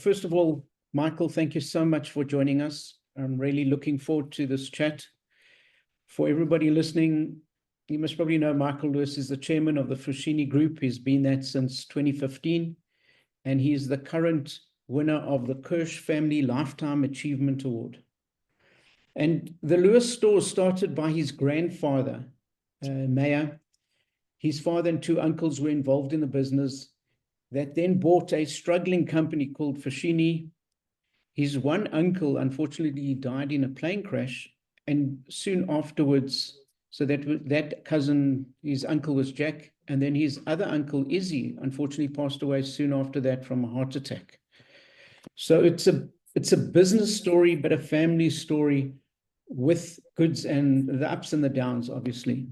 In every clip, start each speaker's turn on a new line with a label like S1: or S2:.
S1: first of all, Michael, thank you so much for joining us. I'm really looking forward to this chat. For everybody listening, you must probably know Michael Lewis is the chairman of the Foschini Group. He's been that since 2015, and he's the current winner of the Kirsch Family Lifetime Achievement Award. And the Lewis stores started by his grandfather, Meyer. His father and two uncles were involved in the business that then bought a struggling company called Foschini. His one uncle, unfortunately, died in a plane crash, and soon afterwards, so that cousin, his uncle was Jack, and then his other uncle, Izzy, unfortunately passed away soon after that from a heart attack. So it's a business story, but a family story with goods and the ups and the downs, obviously.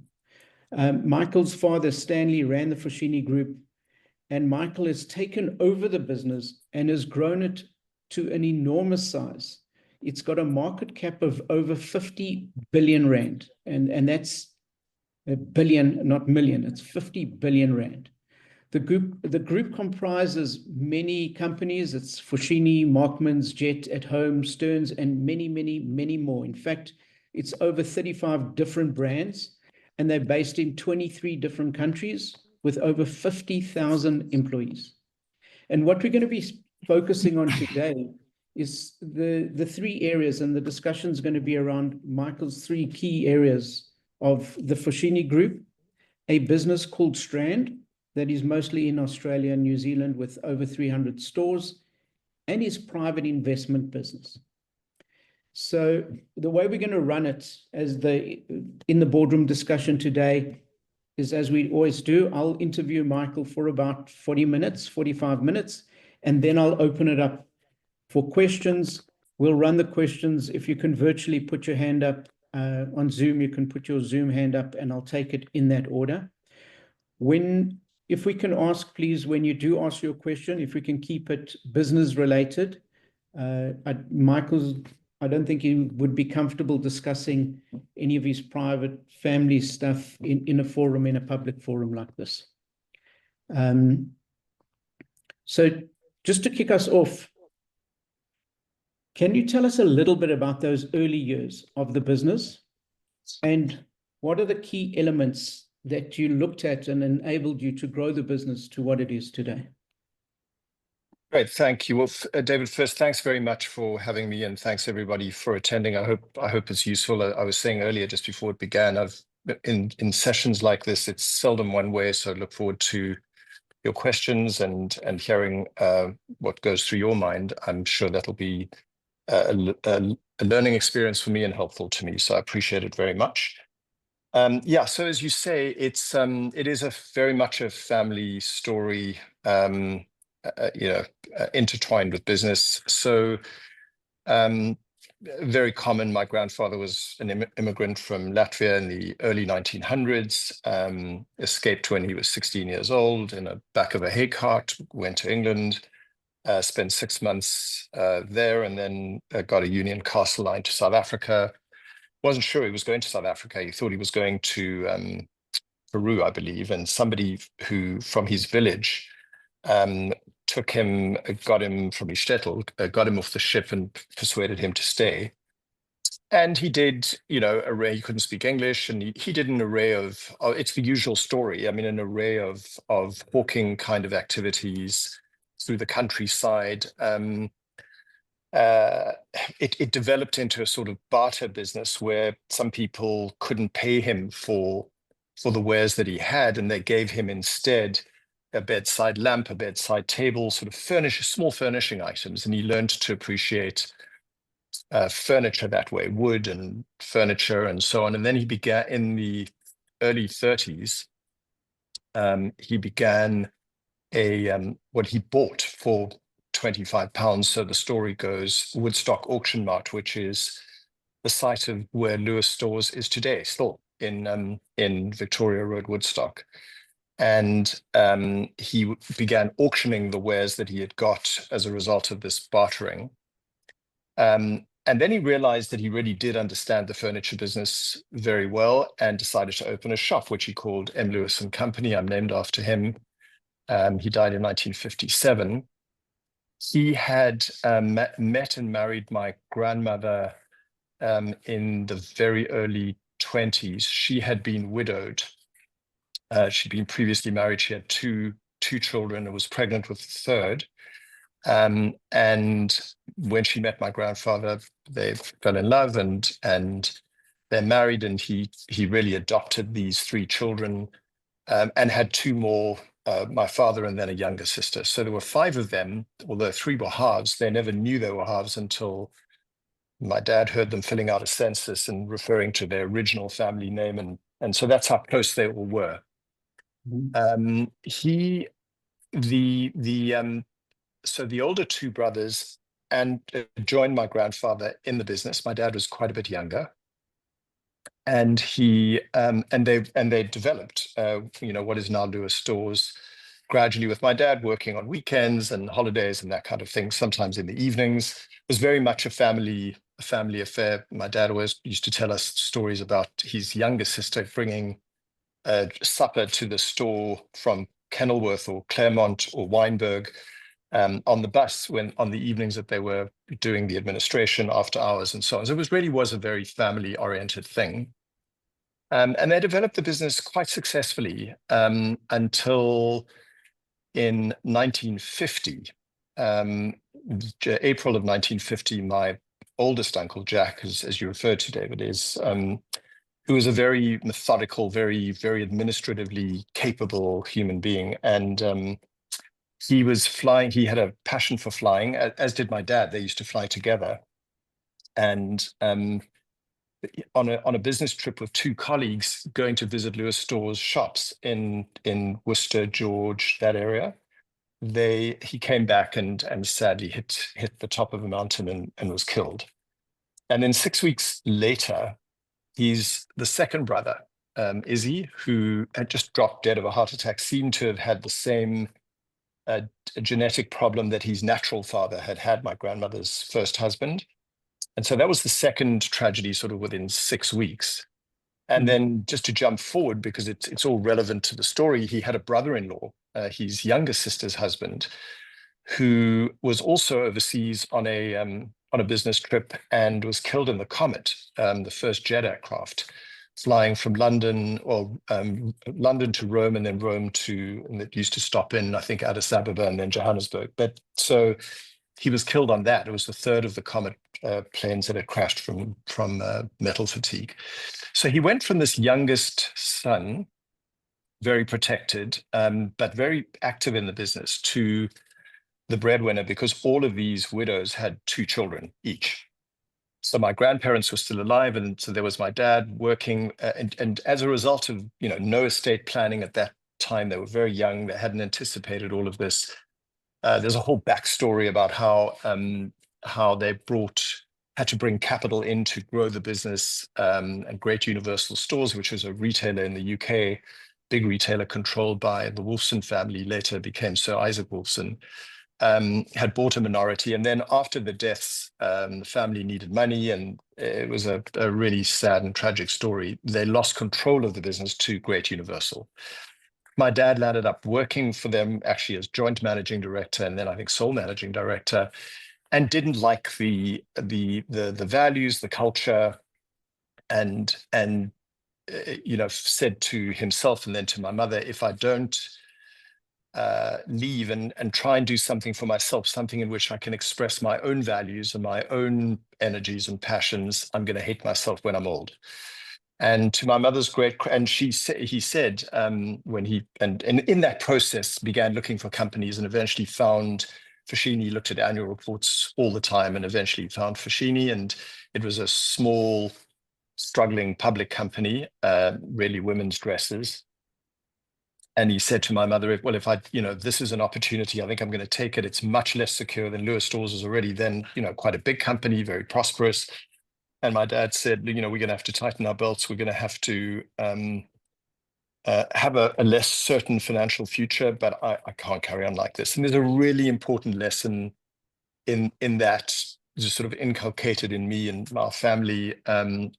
S1: Michael's father, Stanley, ran the Foschini Group, and Michael has taken over the business and has grown it to an enormous size. It's got a market cap of over 50 billion rand, and that's a billion, not million. It's 50 billion rand. The group comprises many companies. It's Foschini, Markmans, Jet, At Home, Stearns, and many, many, many more. In fact, it's over 35 different brands, and they're based in 23 different countries with over 50,000 employees. And what we're going to be focusing on today is the three areas, and the discussion is going to be around Michael's three key areas of the Foschini Group: a business called Strand that is mostly in Australia and New Zealand with over 300 stores, and his private investment business. So the way we're going to run it in the boardroom discussion today is, as we always do, I'll interview Michael for about 40 minutes, 45 minutes, and then I'll open it up for questions. We'll run the questions. If you can virtually put your hand up on Zoom, you can put your Zoom hand up, and I'll take it in that order. If we can ask, please, when you do ask your question, if we can keep it business related. I don't think he would be comfortable discussing any of his private family stuff in a public forum like this. So just to kick us off, can you tell us a little bit about those early years of the business, and what are the key elements that you looked at and enabled you to grow the business to what it is today?
S2: Great, thank you. Well, David, first, thanks very much for having me, and thanks everybody for attending. I hope it's useful. I was saying earlier, just before it began, in sessions like this, it's seldom one way, so I look forward to your questions and hearing what goes through your mind. I'm sure that'll be a learning experience for me and helpful to me, so I appreciate it very much. Yeah, so as you say, it is very much a family story, intertwined with business. So very common. My grandfather was an immigrant from Latvia in the early 1900s, escaped when he was 16 years old in the back of a hay cart, went to England, spent 6 months there, and then got a Union Castle line to South Africa. Wasn't sure he was going to South Africa. He thought he was going to Peru, I believe, and somebody who from his village took him, got him from his shtetl, got him off the ship and persuaded him to stay. And he did, he couldn't speak English, and he did an array of, it's the usual story. I mean, an array of hawking kind of activities through the countryside. It developed into a sort of barter business where some people couldn't pay him for the wares that he had, and they gave him instead a bedside lamp, a bedside table, sort of small furnishing items. And he learned to appreciate furniture that way, wood and furniture and so on. And then he began in the early 30s, he began what he bought for £25. So the story goes, Woodstock Auction Mart, which is the site of where Lewis Stores is today, still in Victoria Road, Woodstock. And he began auctioning the wares that he had got as a result of this bartering. And then he realized that he really did understand the furniture business very well and decided to open a shop, which he called M. Lewis and Company. I'm named after him. He died in 1957. he had met and married my grandmother in the very early 20s. She had been widowed. She'd been previously married. She had two children and was pregnant with the third. And when she met my grandfather, they fell in love and they're married, and he really adopted these three children and had two more, my father and then a younger sister. So there were five of them, although three were halves. They never knew they were halves until my dad heard them filling out a census and referring to their original family name. And so that's how close they all were.
S1: Mhm.
S2: So the older two brothers and joined my grandfather in the business. My dad was quite a bit younger, and they developed what is now Lewis Stores gradually, with my dad working on weekends and holidays and that kind of thing, sometimes in the evenings. It was very much a family affair. My dad always used to tell us stories about his younger sister bringing supper to the store from Kenilworth or Claremont or Wynberg on the bus on the evenings that they were doing the administration after hours and so on. So it really was a very family-oriented thing. And they developed the business quite successfully until in 1950. April of 1950, my oldest uncle, Jack, as you referred to, David, who was a very methodical, very, very administratively capable human being. And he was flying. He had a passion for flying, as did my dad. They used to fly together. And on a business trip with two colleagues going to visit Lewis Stores shops in Worcester, George, that area, he came back and sadly hit the top of a mountain and was killed. And then 6 weeks later, he's the second brother, Izzy, who had just dropped dead of a heart attack, seemed to have had the same genetic problem that his natural father had, my grandmother's first husband. And so that was the second tragedy sort of within 6 weeks. And then just to jump forward, because it's all relevant to the story, he had a brother-in-law, his younger sister's husband, who was also overseas on a business trip and was killed in the Comet, the first jet aircraft, flying from London to Rome, and then and it used to stop in, I think, Addis Ababa and then Johannesburg. But so he was killed on that. It was the third of the Comet planes that had crashed from metal fatigue. So he went from this youngest son, very protected, but very active in the business, to the breadwinner, because all of these widows had two children each. So my grandparents were still alive, and so there was my dad working, and as a result of no estate planning at that time, they were very young. They hadn't anticipated all of this. There's a whole backstory about how they had to bring capital in to grow the business. And Great Universal Stores, which was a retailer in the UK, big retailer controlled by the Wolfson family, later became Sir Isaac Wolfson, had bought a minority. And then after the deaths, the family needed money, and it was a really sad and tragic story. They lost control of the business to Great Universal. My dad landed up working for them actually as joint managing director, and then I think sole managing director, and didn't like the values, the culture, and said to himself and then to my mother, if I don't leave and try and do something for myself, something in which I can express my own values and my own energies and passions, I'm going to hate myself when I'm old. And to my mother's and he said, when he and in that process began looking for companies and eventually found Foschini, looked at annual reports all the time and eventually found Foschini, and it was a small, struggling public company, really women's dresses. And he said to my mother, well, if this is an opportunity, I think I'm going to take it. It's much less secure than Lewis Stores was already then, quite a big company, very prosperous. And my dad said, we're going to have to tighten our belts. We're going to have to have a less certain financial future, but I can't carry on like this. And there's a really important lesson in that, just sort of inculcated in me and our family, from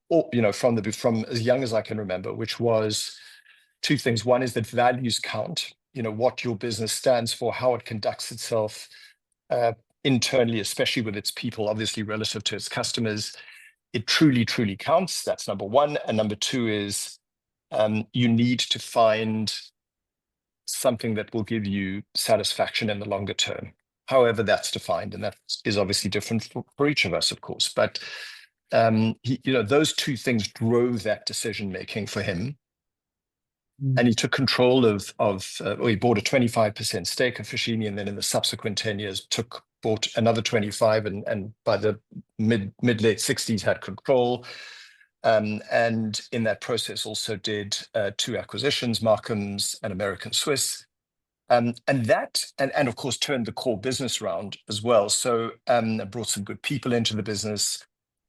S2: as young as I can remember, which was two things. One is that values count, what your business stands for, how it conducts itself, internally, especially with its people, obviously relative to its customers, it truly, truly counts. That's number one. And number two is you need to find something that will give you satisfaction in the longer term, however that's defined. And that is obviously different for each of us, of course. But those two things drove that decision-making for him. And he took control of he bought a 25% stake of Foschini, and then in the subsequent 10 years bought another 25, and by the mid-late 60s had control. And in that process also did two acquisitions, Markham's and American Swiss. And of course turned the core business around as well. So brought some good people into the business.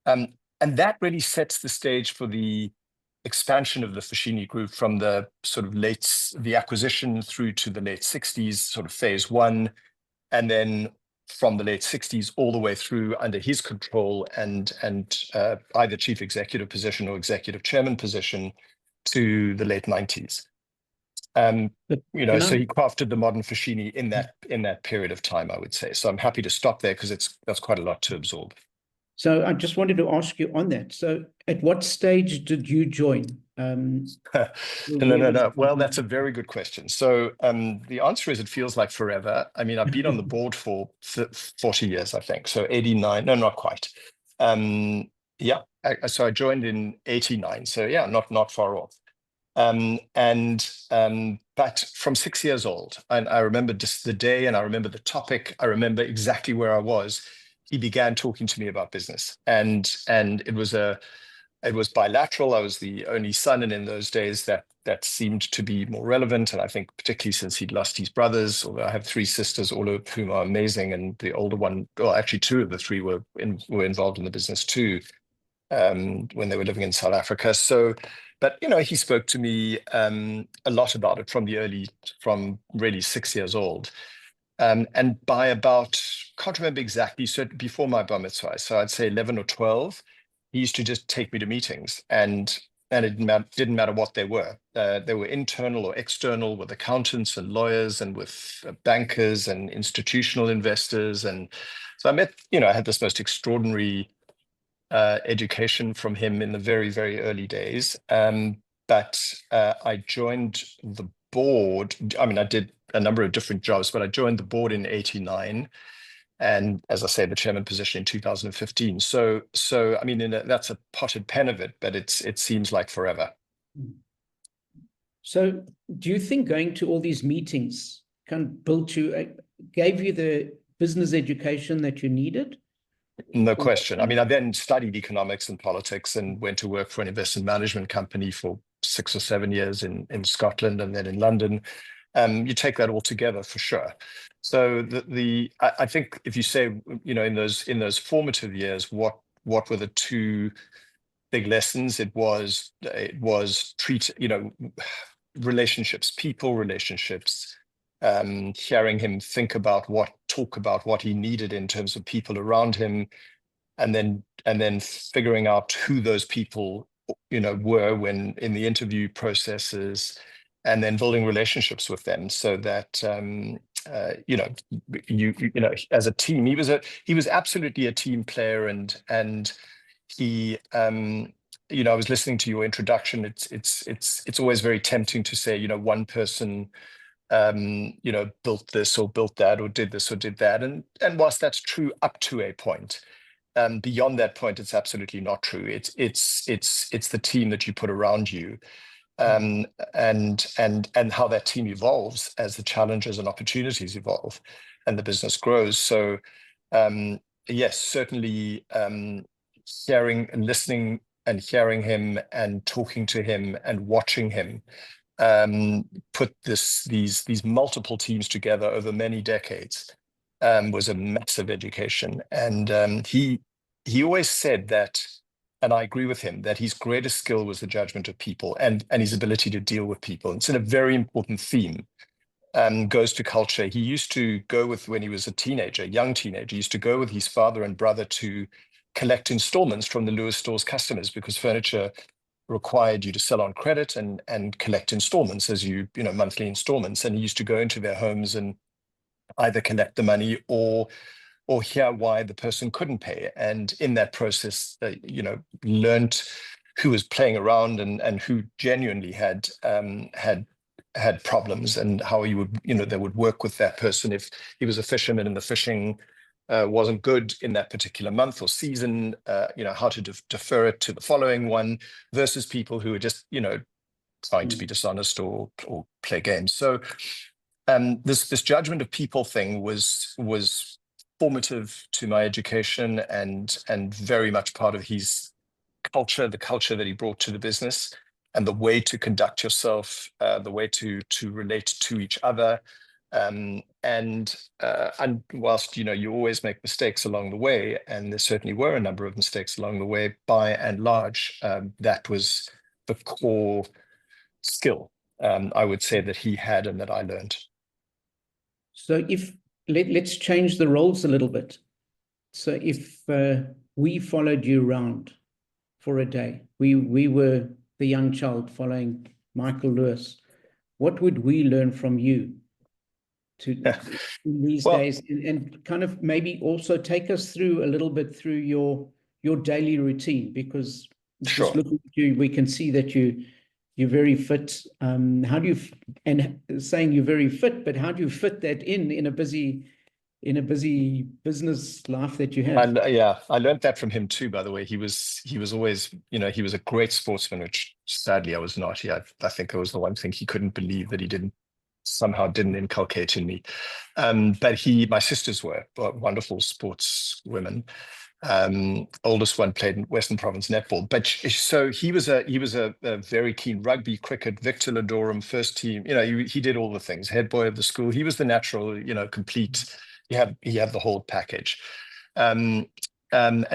S2: And that really sets the stage for the expansion of the Foschini group from the sort of the acquisition through to the late 60s, sort of phase one, and then from the late 60s all the way through under his control and either chief executive position or executive chairman position to the late 90s. So he crafted the modern Foschini in that period of time, I would say. So I'm happy to stop there because that's quite a lot to absorb.
S1: So I just wanted to ask you on that. So at what stage did you join?
S2: No. Well, that's a very good question. So the answer is it feels like forever. I mean, I've been on the board for 40 years, I think. So 89, no, not quite. So I joined in 89. So yeah, not far off. But from 6 years old, and I remember just the day, and I remember the topic, I remember exactly where I was. He began talking to me about business, and it was bilateral. I was the only son, and in those days that seemed to be more relevant. And I think particularly since he'd lost his brothers, although I have three sisters, all of whom are amazing, and the older one, well, actually two of the three were involved in the business too, when they were living in South Africa. So, but he spoke to me a lot about it from really 6 years old. And by about, can't remember exactly, so before my bar mitzvah, so I'd say 11 or 12, he used to just take me to meetings, and it didn't matter what they were. They were internal or external, with accountants and lawyers and with bankers and institutional investors. And so I met, I had this most extraordinary education from him in the very, very early days. But I joined the board. I mean, I did a number of different jobs, but I joined the board in 89. And as I say, the chairman position in 2015. So I mean, that's a potted pen of it, but it seems like forever.
S1: So do you think going to all these meetings gave you the business education that you needed?
S2: No question. I mean, I then studied economics and politics and went to work for an investment management company for 6 or 7 years in Scotland and then in London. You take that all together for sure. So I think if you say, in those formative years, what were the two big lessons? It was treat, relationships, people relationships, hearing him talk about what he needed in terms of people around him, and then figuring out who those people were when in the interview processes, and then building relationships with them so that as a team, he was absolutely a team player, and he I was listening to your introduction. It's always very tempting to say one person built this or built that or did this or did that, and whilst that's true up to a point, beyond that point it's absolutely not true. It's the team that you put around you, and how that team evolves as the challenges and opportunities evolve and the business grows. So yes, certainly hearing and listening and hearing him and talking to him and watching him put these multiple teams together over many decades was a massive education. And he always said that, and I agree with him, that his greatest skill was the judgment of people and his ability to deal with people. It's a very important theme. Goes to culture. He used to go when he was a young teenager, he used to go with his father and brother to collect installments from the Lewis Stores customers, because furniture required you to sell on credit and collect installments as monthly installments. And he used to go into their homes and either collect the money or or hear why the person couldn't pay. And in that process, learned who was playing around and who genuinely had problems, and how you would, they would work with that person if he was a fisherman and the fishing wasn't good in that particular month or season, how to defer it to the following one, versus people who are just, trying to be dishonest or play games. So this judgment of people thing was formative to my education, and very much part of his culture, the culture that he brought to the business, and the way to conduct yourself, the way to relate to each other. And whilst you always make mistakes along the way, and there certainly were a number of mistakes along the way, by and large, that was the core skill, I would say, that he had and that I learned.
S1: So let's change the roles a little bit. So if we followed you around for a day, we were the young child following Michael Lewis, what would we learn from you in these days, and kind of maybe also take us through a little bit through your daily routine? Because just looking at you, we can see that you're very fit. How do you, and saying you're very fit, but how do you fit that in a busy business life that you have?
S2: I learned that from him too, by the way. He was always, he was a great sportsman, which sadly I was not. I think it was the one thing he couldn't believe that he somehow didn't inculcate in me. But my sisters were wonderful sports women. Oldest one played in Western Province netball, but so he was a very keen rugby, cricket, Victor Ladorum, first team. He did all the things. Head boy of the school. He was the natural, complete. He had the whole package. And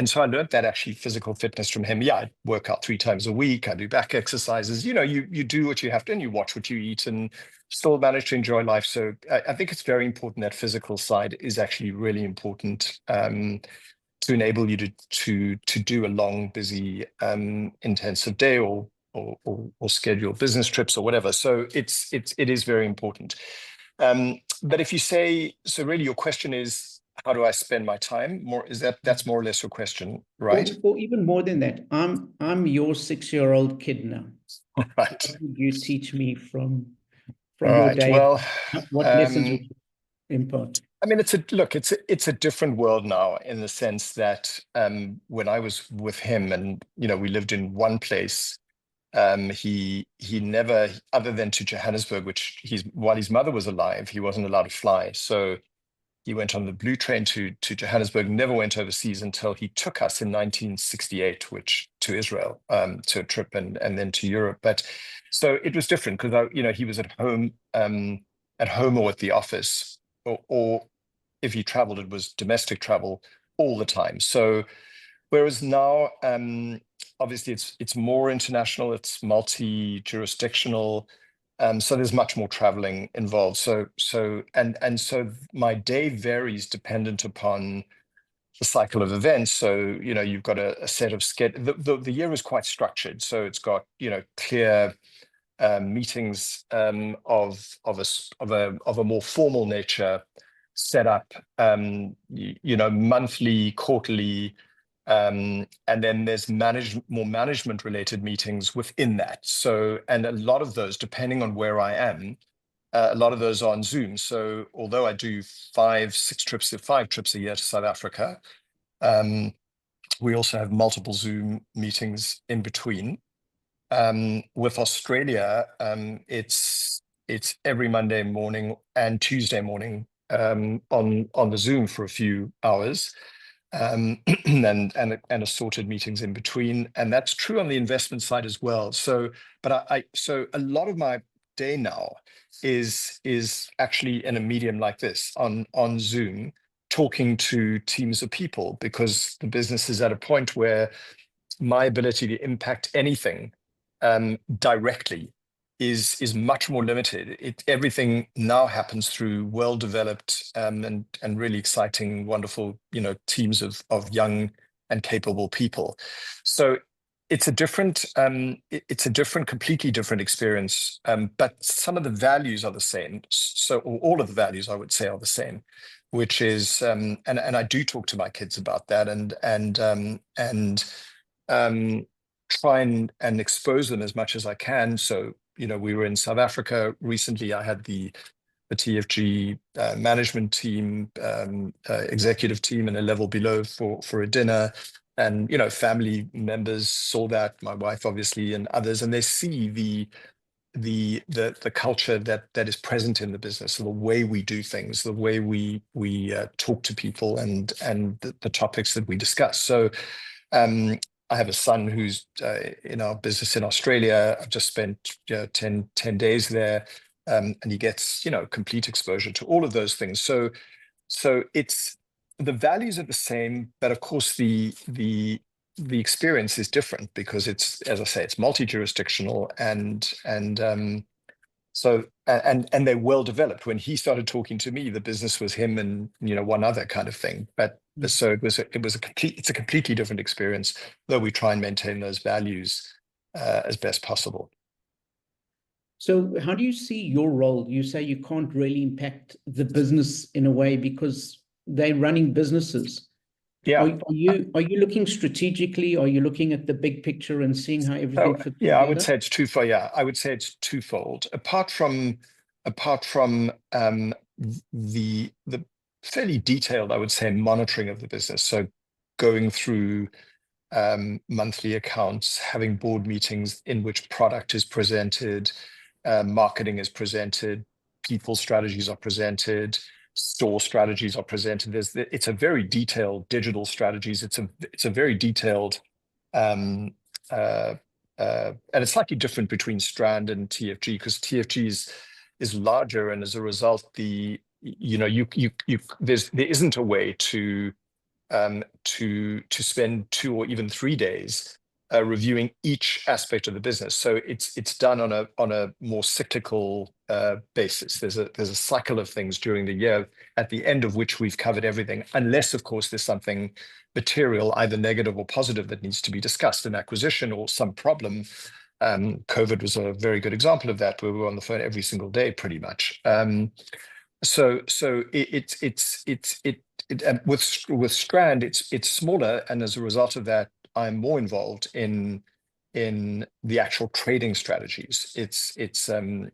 S2: so I learned that actually physical fitness from him. Yeah, I work out 3 times a week. I do back exercises. You do what you have to, and you watch what you eat, and still manage to enjoy life. So I think it's very important that physical side is actually really important to enable you to do a long, busy, intensive day or schedule business trips or whatever. So it is very important. But if you say, so really your question is, how do I spend my time? That's more or less your question, right?
S1: Or even more than that. I'm your 6-year-old kid now.
S2: Right.
S1: What would you teach me from
S2: All
S1: your
S2: right.
S1: day?
S2: Well,
S1: what lessons would you impart?
S2: I mean, it's a different world now, in the sense that when I was with him, and we lived in one place, he never, other than to Johannesburg, which while his mother was alive, he wasn't allowed to fly. So he went on the blue train to Johannesburg, never went overseas until he took us in 1968, to Israel, to a trip, and then to Europe. But so it was different, because he was at home or at the office, or if he traveled, it was domestic travel all the time. So whereas now, obviously, it's more international, it's multi-jurisdictional. So there's much more traveling involved. So my day varies dependent upon the cycle of events. So you've got a set of the year is quite structured. So it's got clear meetings of a more formal nature set up, monthly, quarterly. And then there's more management related meetings within that. So, and a lot of those, depending on where I am, a lot of those are on Zoom. So although I do 5 trips a year to South Africa, we also have multiple Zoom meetings in between. With Australia, it's every Monday morning and Tuesday morning on the Zoom for a few hours. And assorted meetings in between, and that's true on the investment side as well. So, but so a lot of my day now is actually in a medium like this, on Zoom, talking to teams of people, because the business is at a point where my ability to impact anything directly is much more limited. Everything now happens through well-developed and really exciting, wonderful, teams of young and capable people. So it's a completely different experience. But some of the values are the same. So all of the values, I would say, are the same. which is and I do talk to my kids about that, and try and expose them as much as I can. So, we were in South Africa recently. I had the TFG management team, executive team, and a level below for a dinner. And, family members saw that, my wife, obviously, and others, and they see the culture that is present in the business, so the way we do things, the way we talk to people, and the topics that we discuss. So I have a son who's in our business in Australia. I've just spent 10 days there, and he gets complete exposure to all of those things. So it's, the values are the same, but of course the experience is different, because it's, as I say, it's multi-jurisdictional, and they're well developed. When he started talking to me, the business was him and one other kind of thing. But so it's a completely different experience, though we try and maintain those values as best possible.
S1: So how do you see your role? You say you can't really impact the business in a way because they're running businesses.
S2: Yeah.
S1: Are you looking strategically? Are you looking at the big picture and seeing how everything fits together?
S2: I would say it's twofold. Yeah, I would say it's twofold. Apart from the fairly detailed, I would say, monitoring of the business. So going through monthly accounts, having board meetings in which product is presented, marketing is presented, people strategies are presented, store strategies are presented. It's a very detailed digital strategies. It's a very detailed, and it's slightly different between Strand and TFG, because TFG is larger, and as a result, there isn't a way to spend 2 or even 3 days reviewing each aspect of the business. So it's done on a more cyclical basis. There's a cycle of things during the year, at the end of which we've covered everything, unless, of course, there's something material, either negative or positive, that needs to be discussed, an acquisition or some problem. COVID was a very good example of that, where we were on the phone every single day, pretty much. So with Strand, it's smaller, and as a result of that, I'm more involved in the actual trading strategies. It's still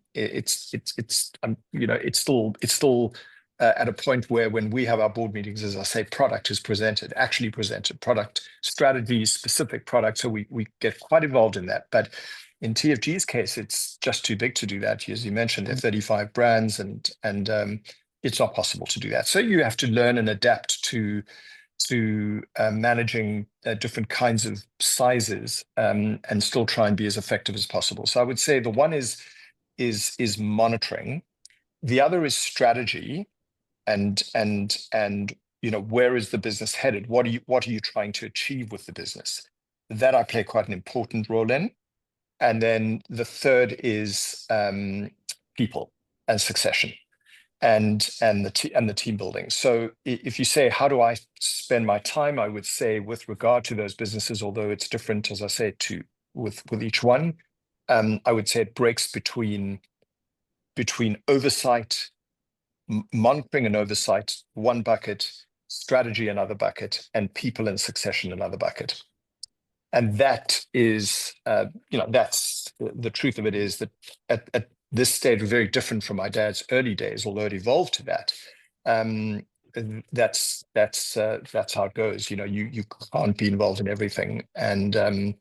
S2: at a point where, when we have our board meetings, as I say, product is actually presented, product strategies, specific products. So we get quite involved in that. But in TFG's case, it's just too big to do that. As you mentioned, there are 35 brands, and it's not possible to do that. So you have to learn and adapt to managing different kinds of sizes, and still try and be as effective as possible. So I would say the one is monitoring, the other is strategy, and where is the business headed? What are you trying to achieve with the business? That I play quite an important role in. And then the third is people and succession, and the team building. So if you say, how do I spend my time, I would say, with regard to those businesses, although it's different, as I say, with each one, I would say it breaks between oversight, monitoring and oversight, one bucket, strategy another bucket, and people and succession another bucket. And that is, that's the truth of it, is that at this stage, we're very different from my dad's early days, although it evolved to that. That's how it goes. You can't be involved in everything. And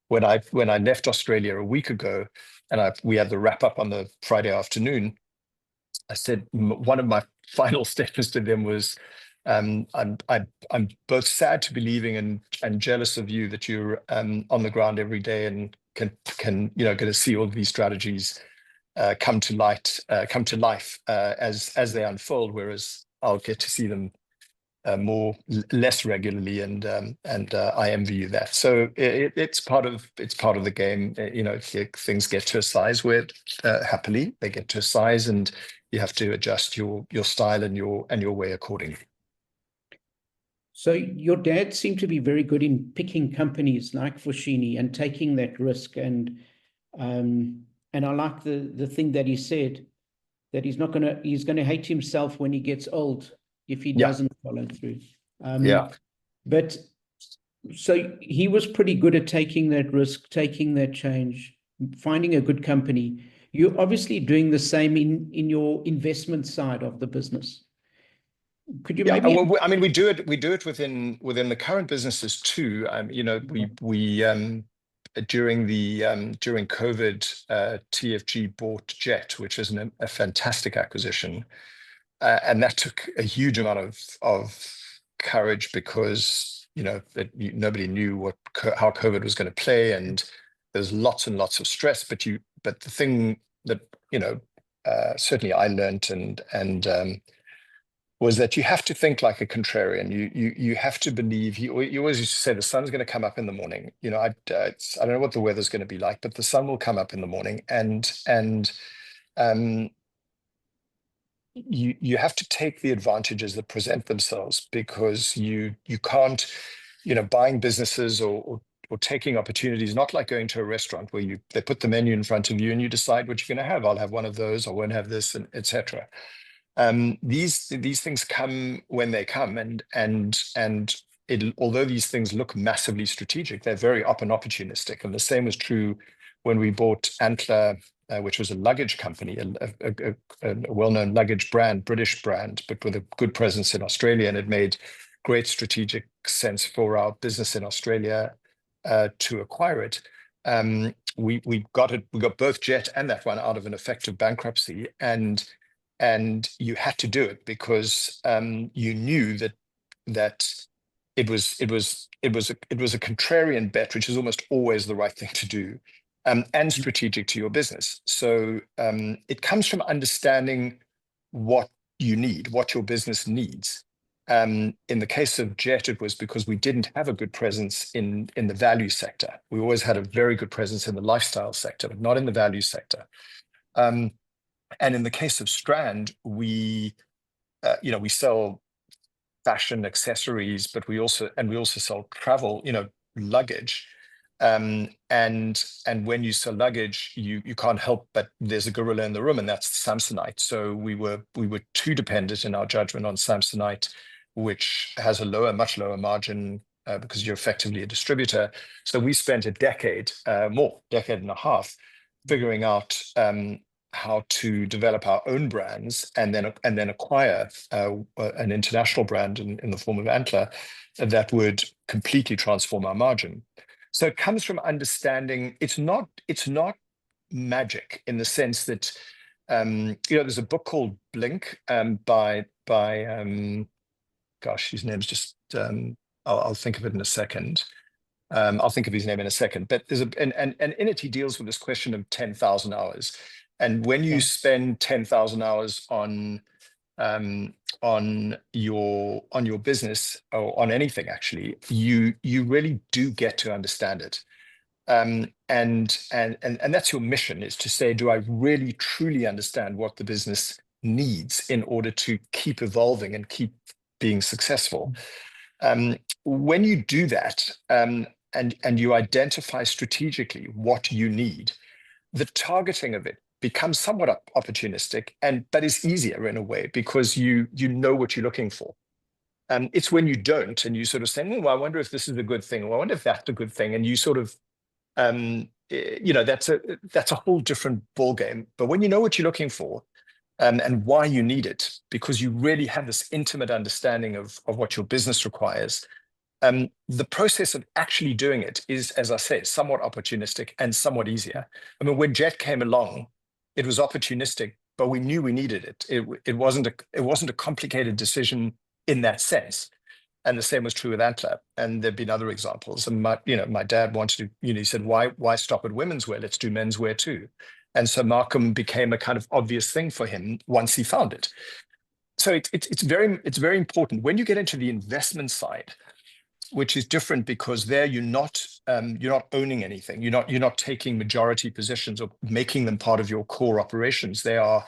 S2: when I left Australia a week ago, and we had the wrap up on the Friday afternoon, I said, one of my final statements to them was, I'm both sad to be leaving and jealous of you that you're on the ground every day and can get to see all of these strategies come to life as they unfold, whereas I'll get to see them less regularly, and I envy you that. So it's part of the game. Things get to a size where happily they get to a size, and you have to adjust your style and your way accordingly.
S1: So your dad seemed to be very good in picking companies like Foschini and taking that risk. And I like the thing that he said, that he's gonna hate himself when he gets old, if he
S2: Yeah.
S1: doesn't follow through.
S2: Yeah.
S1: But so he was pretty good at taking that risk, taking that change, finding a good company. You're obviously doing the same in your investment side of the business. Could you
S2: Yeah,
S1: maybe?
S2: well, I mean, we do it within the current businesses too. You know, we during COVID, TFG bought Jet, which is a fantastic acquisition, and that took a huge amount of courage because nobody knew how COVID was going to play, and there's lots and lots of stress. But the thing that certainly I learned and was that you have to think like a contrarian. You have to believe. You always used to say the sun's going to come up in the morning. I don't know what the weather's going to be like, but the sun will come up in the morning, and you have to take the advantages that present themselves, because you can't, buying businesses or taking opportunities, not like going to a restaurant where they put the menu in front of you and you decide what you're going to have. I'll have one of those, I won't have this, and etc. These things come when they come, and although these things look massively strategic, they're very often opportunistic. And the same was true when we bought Antler, which was a luggage company, a well-known luggage brand, British brand, but with a good presence in Australia, and it made great strategic sense for our business in Australia to acquire it. We got both Jet and that one out of an effective bankruptcy, and you had to do it because you knew that it was a contrarian bet, which is almost always the right thing to do, and strategic to your business. So it comes from understanding what you need, what your business needs. In the case of Jet, it was because we didn't have a good presence in the value sector. We always had a very good presence in the lifestyle sector, but not in the value sector. And in the case of Strand, we sell fashion accessories, but we also sell travel, luggage. And when you sell luggage, you can't help but there's a gorilla in the room, and that's Samsonite. So we were too dependent in our judgment on Samsonite, which has a much lower margin because you're effectively a distributor. So we spent a decade and a half, figuring out how to develop our own brands and then acquire an international brand in the form of Antler that would completely transform our margin. So it comes from understanding it's not magic in the sense that there's a book called Blink by gosh, his name's just I'll think of it in a second. I'll think of his name in a second. But there's and in it he deals with this question of 10,000 hours. And when you spend 10,000 hours on your business or on anything, actually, you really do get to understand it. And that's your mission, is to say, do I really truly understand what the business needs in order to keep evolving and keep being successful? When you do that, and you identify strategically what you need, the targeting of it becomes somewhat opportunistic, but is easier in a way because you know what you're looking for. It's when you don't, and you sort of say, well, I wonder if this is a good thing, or I wonder if that's a good thing, and you sort of that's a whole different ballgame. But when you know what you're looking for, and why you need it, because you really have this intimate understanding of what your business requires, the process of actually doing it is, as I say, somewhat opportunistic and somewhat easier. I mean, when Jet came along, it was opportunistic, but we knew we needed it. It wasn't a complicated decision in that sense. And the same was true with Antler. And there've been other examples. And my dad wanted to, he said, why stop at women's wear? Let's do men's wear too. And so Markham became a kind of obvious thing for him once he found it. So it's very important when you get into the investment side, which is different because there you're not owning anything. You're not taking majority positions or making them part of your core operations. They are,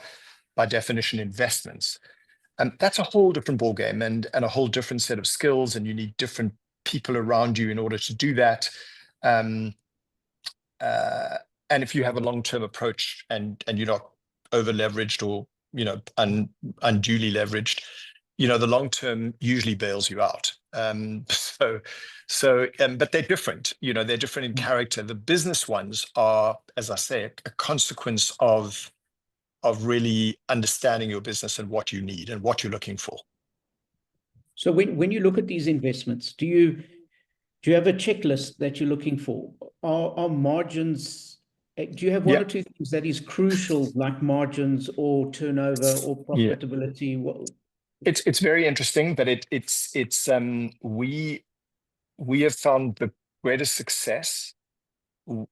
S2: by definition, investments. And that's a whole different ballgame and a whole different set of skills, and you need different people around you in order to do that. And if you have a long-term approach and you're not over leveraged or unduly leveraged, the long term usually bails you out. But they're different. They're different in character. The business ones are, as I say, a consequence of really understanding your business and what you need and what you're looking for.
S1: So when you look at these investments, do you have a checklist that you're looking for? Are margins? Do you have one or two things that is crucial, like margins or turnover or profitability?
S2: It's very interesting, but we have found the greatest success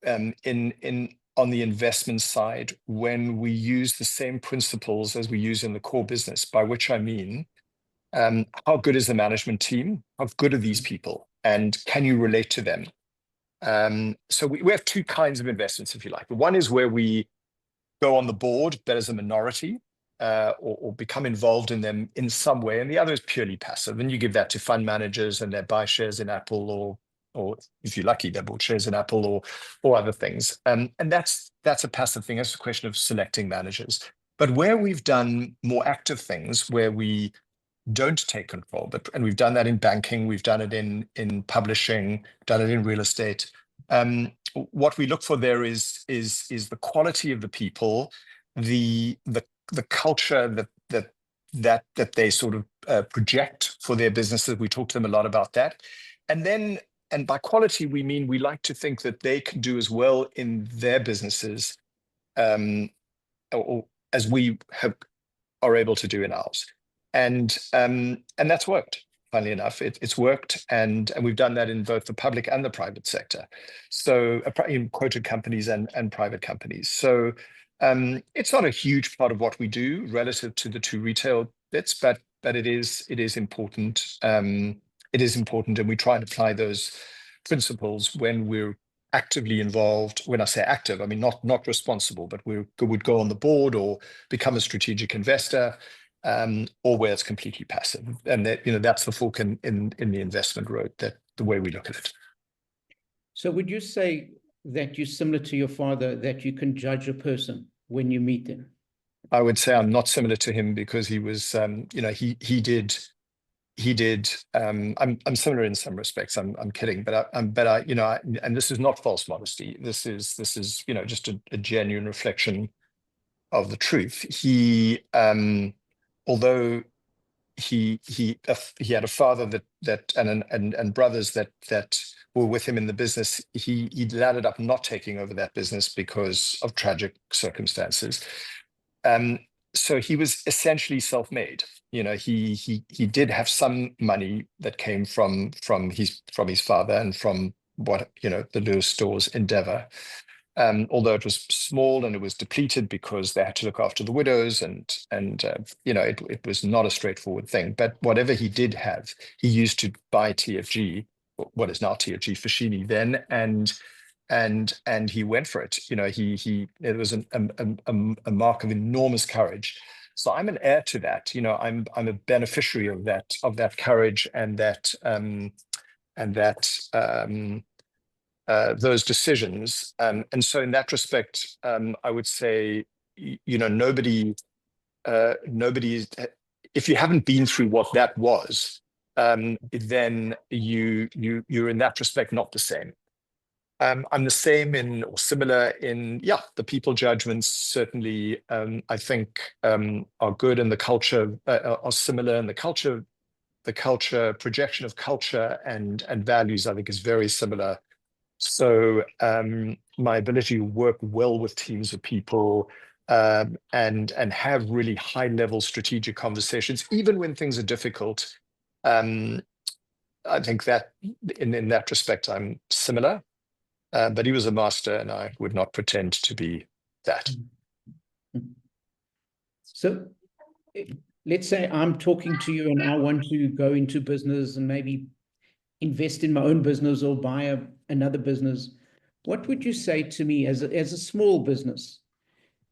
S2: in on the investment side when we use the same principles as we use in the core business, by which I mean, how good is the management team? How good are these people? And can you relate to them? So we have two kinds of investments, if you like. One is where we go on the board, but as a minority, or become involved in them in some way. And the other is purely passive. And you give that to fund managers and they buy shares in Apple, or if you're lucky, they bought shares in Apple or other things. And that's a passive thing. It's a question of selecting managers. But where we've done more active things, where we don't take control, and we've done that in banking, we've done it in publishing, done it in real estate. What we look for there is the quality of the people, the culture that they sort of project for their businesses. We talk to them a lot about that, and by quality we mean we like to think that they can do as well in their businesses, or as we are able to do in ours. And that's worked. Funnily enough, it's worked, and we've done that in both the public and the private sector. So in quoted companies and private companies. So it's not a huge part of what we do relative to the two retail bits, but it is important. It is important, and we try and apply those principles when we're actively involved. When I say active, I mean not responsible, but we would go on the board or become a strategic investor. Or where it's completely passive, and that's the fork in the investment road. That the way we look at it.
S1: So, would you say that you're similar to your father, that you can judge a person when you meet them?
S2: I would say I'm not similar to him because he was, he did. I'm similar in some respects. I'm kidding, but I, and this is not false modesty. This is just a genuine reflection of the truth. He, although he had a father that and brothers that were with him in the business, he landed up not taking over that business because of tragic circumstances. So he was essentially self-made. He did have some money that came from his father and from what the Lewis Stores endeavor. Although it was small and it was depleted because they had to look after the widows, and it was not a straightforward thing. But whatever he did have, he used to buy TFG, what is now TFG Foschini then, and he went for it. It was a mark of enormous courage. So I'm an heir to that. I'm a beneficiary of that courage and those decisions. And so in that respect, I would say, nobody, if you haven't been through what that was, then you're in that respect not the same. I'm the same or similar in, the people judgments certainly, I think, are good, and the culture are similar, and the culture projection of culture and values, I think, is very similar. So my ability to work well with teams of people and have really high level strategic conversations, even when things are difficult, I think that in that respect I'm similar. But he was a master, and I would not pretend to be that.
S1: So let's say I'm talking to you and I want to go into business and maybe invest in my own business or buy another business. What would you say to me as a small business?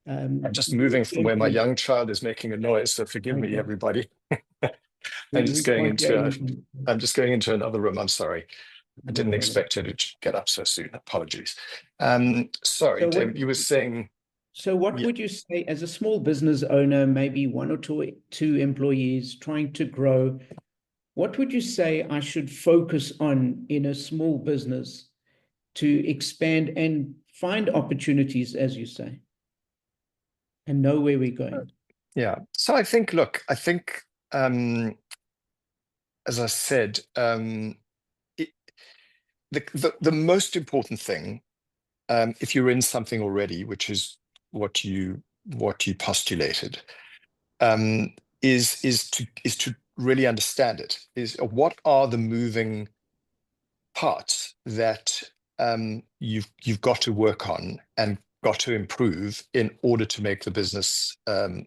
S2: I'm just moving from where my young child is making a noise, so forgive me, everybody. I'm just going into another room. I'm sorry. I didn't expect her to get up so soon. Apologies. Sorry, David, you were saying.
S1: So what
S2: Yeah.
S1: would you say as a small business owner, maybe one or two employees trying to grow, what would you say I should focus on in a small business to expand and find opportunities, as you say, and know where we're going?
S2: Yeah. So I think, look, I think, as I said, it, the most important thing, if you're in something already, which is what you postulated, is to really understand it. Is what are the moving parts that you've got to work on and got to improve in order to make the business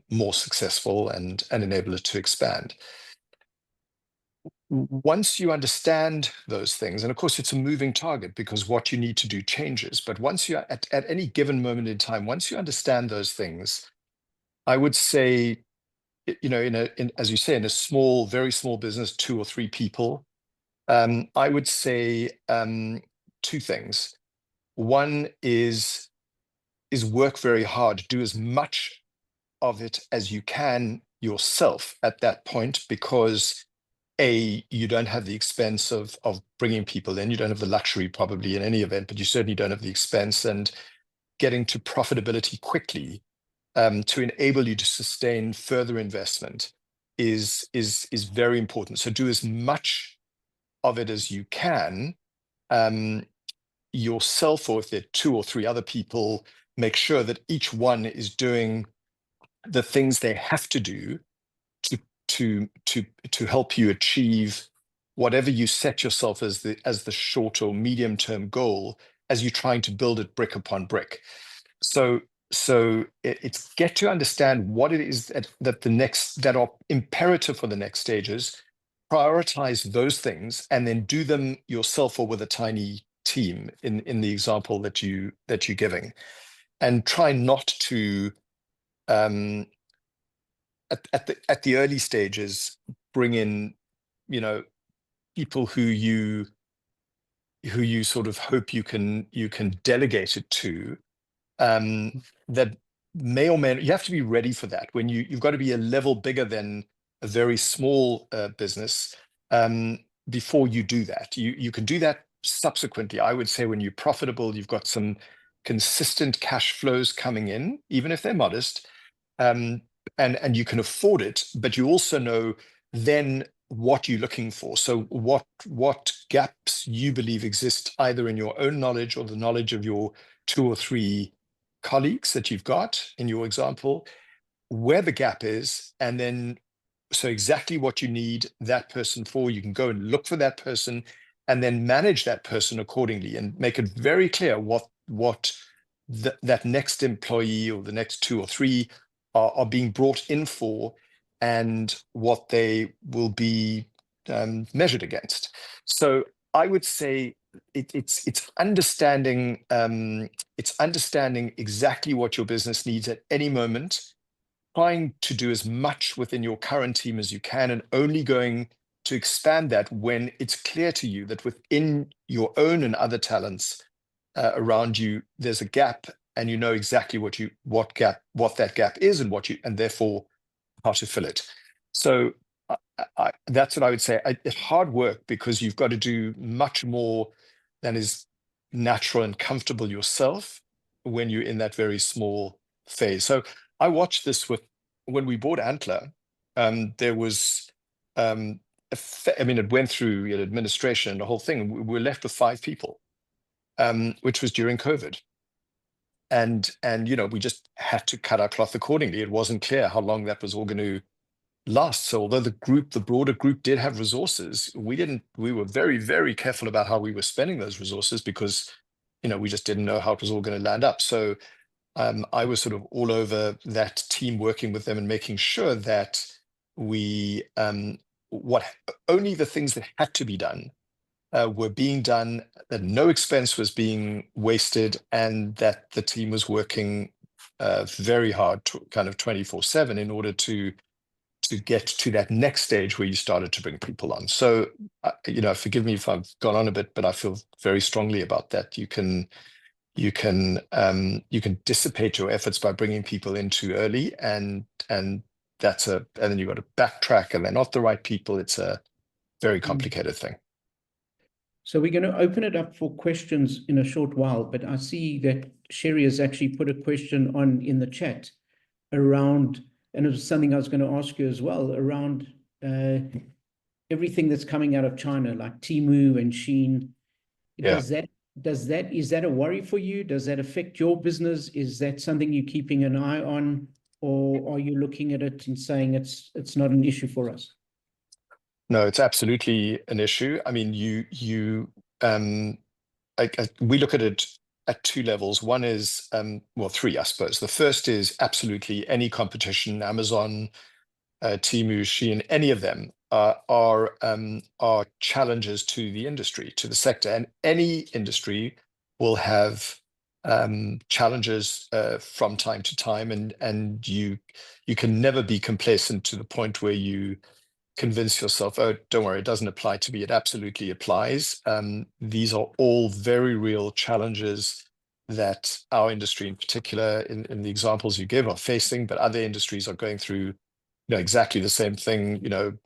S2: more successful and enable it to expand. Once you understand those things, and of course it's a moving target because what you need to do changes, but once you at any given moment in time, once you understand those things, I would say, you know, as you say, in a small, very small business, 2 or 3 people, I would say 2 things. One is work very hard, do as much of it as you can yourself at that point, because you don't have the expense of bringing people in. You don't have the luxury probably in any event, but you certainly don't have the expense, and getting to profitability quickly to enable you to sustain further investment is very important. So do as much of it as you can yourself, or if there are 2 or 3 other people, make sure that each one is doing the things they have to do to help you achieve whatever you set yourself as the short or medium term goal, as you're trying to build it brick upon brick. So it's get to understand what it is that are imperative for the next stages, prioritize those things, and then do them yourself or with a tiny team in the example that you're giving, and try not to at the early stages bring in, you know, people who you sort of hope you can delegate it to, that may or may, you have to be ready for that. When you've got to be a level bigger than a very small business before you do that. You can do that subsequently. I would say when you're profitable, you've got some consistent cash flows coming in, even if they're modest, and you can afford it, but you also know then what you're looking for. So what gaps you believe exist either in your own knowledge or the knowledge of your 2 or 3 colleagues that you've got in your example, where the gap is, and then so exactly what you need that person for, you can go and look for that person and then manage that person accordingly and make it very clear what that next employee or the next 2 or 3 are being brought in for, and what they will be measured against. So I would say it's understanding exactly what your business needs at any moment, trying to do as much within your current team as you can, and only going to expand that when it's clear to you that within your own and other talents around you, there's a gap, and you know exactly what that gap is, and therefore how to fill it. So that's what I would say. It's hard work because you've got to do much more than is natural and comfortable yourself when you're in that very small phase. So I watched this when we bought Antler. There was, I mean, it went through administration and the whole thing. We were left with 5 people, which was during COVID. And we just had to cut our cloth accordingly. It wasn't clear how long that was all going to last. So although the broader group did have resources, we were very, very careful about how we were spending those resources, because we just didn't know how it was all going to land up. So I was sort of all over that team, working with them and making sure that we only the things that had to be done were being done, that no expense was being wasted, and that the team was working very hard, kind of 24/7, in order to get to that next stage where you started to bring people on. So, forgive me if I've gone on a bit, but I feel very strongly about that. You can you can dissipate your efforts by bringing people in too early, and then you've got to backtrack, and they're not the right people. It's a very complicated thing.
S1: So we're going to open it up for questions in a short while, but I see that Sherry has actually put a question on in the chat around, and it was something I was going to ask you as well, around everything that's coming out of China, like Temu and Shein.
S2: Yeah.
S1: Is that a worry for you? Does that affect your business? Is that something you're keeping an eye on, or are you looking at it and saying it's not an issue for us?
S2: No, it's absolutely an issue. I mean, we look at it at two levels. One is, well, three, I suppose. The first is absolutely any competition, Amazon, Temu, Shein, any of them are challenges to the industry, to the sector, and any industry will have challenges from time to time, and you can never be complacent to the point where you convince yourself, oh, don't worry, it doesn't apply to me. It absolutely applies. These are all very real challenges that our industry in particular, in the examples you give, are facing, but other industries are going through exactly the same thing.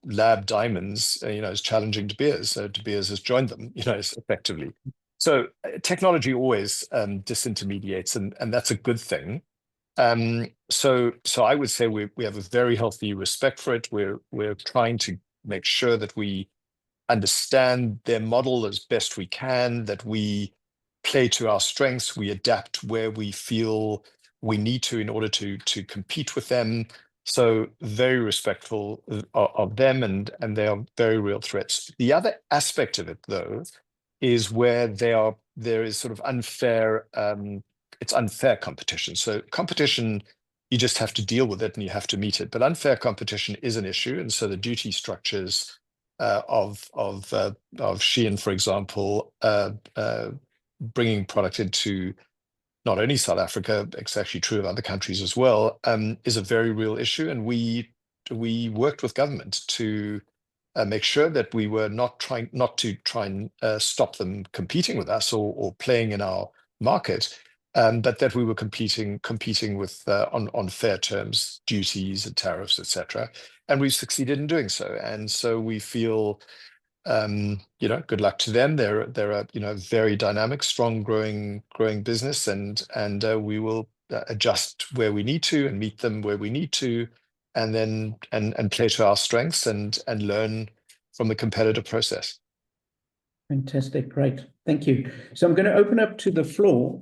S2: Lab Diamonds, is challenging De Beers. De Beers has joined them, effectively. So technology always disintermediates, and that's a good thing. So I would say we have a very healthy respect for it. We're trying to make sure that we understand their model as best we can, that we play to our strengths, we adapt where we feel we need to in order to compete with them. So very respectful of them, and they are very real threats. The other aspect of it, though, is where there is sort of unfair, it's unfair competition. So competition, you just have to deal with it and you have to meet it. But unfair competition is an issue, and so the duty structures of Shein, for example, bringing product into not only South Africa, it's actually true of other countries as well, is a very real issue. And we worked with government to make sure that we were not to try and stop them competing with us or playing in our market, but that we were competing with on fair terms, duties and tariffs, etc. And we've succeeded in doing so. And so we feel, good luck to them. They're a very dynamic, strong, growing business, and we will adjust where we need to and meet them where we need to, and then play to our strengths and learn from the competitive process.
S1: Fantastic, great, thank you. So I'm going to open up to the floor.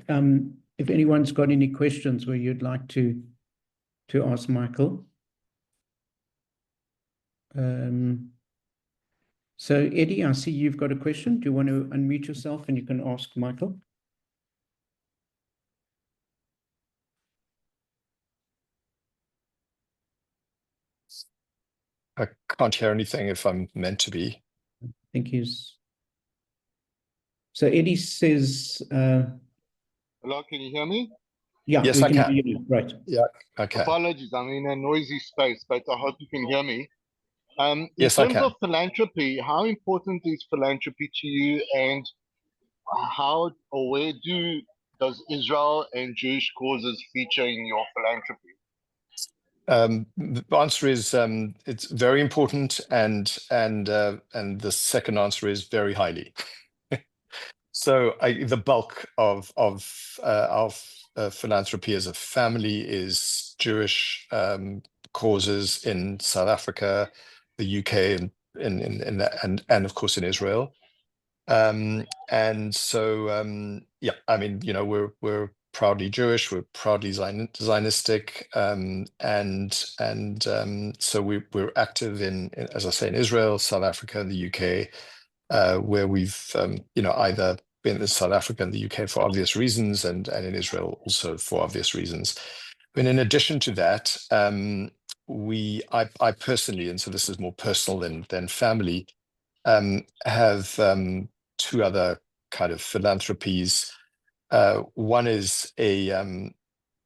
S1: If anyone's got any questions where you'd like to ask Michael. So Eddie, I see you've got a question. Do you want to unmute yourself and you can ask Michael?
S2: I can't hear anything if I'm meant to be.
S1: I think he's... So Eddie says...
S3: Hello, can you hear me?
S1: Yeah,
S2: yes,
S1: we
S2: I
S1: can
S2: can.
S1: hear you. Right.
S2: Yeah, okay.
S3: Apologies, I'm in a noisy space, but I hope you can hear me. In
S2: Yes, I
S3: terms
S2: can.
S3: of philanthropy, how important is philanthropy to you, and how or where does Israel and Jewish causes feature in your philanthropy?
S2: The answer is it's very important, and the second answer is very highly. So the bulk of our philanthropy as a family is Jewish causes in South Africa, the UK, and of course in Israel. And so yeah, I mean, we're proudly Jewish, we're proudly Zionistic, and so we're active in, as I say, in Israel, South Africa, and the UK. Where we've either been in South Africa and the UK for obvious reasons, and in Israel also for obvious reasons. And in addition to that, I personally, and so this is more personal than family, have two other kind of philanthropies. One is an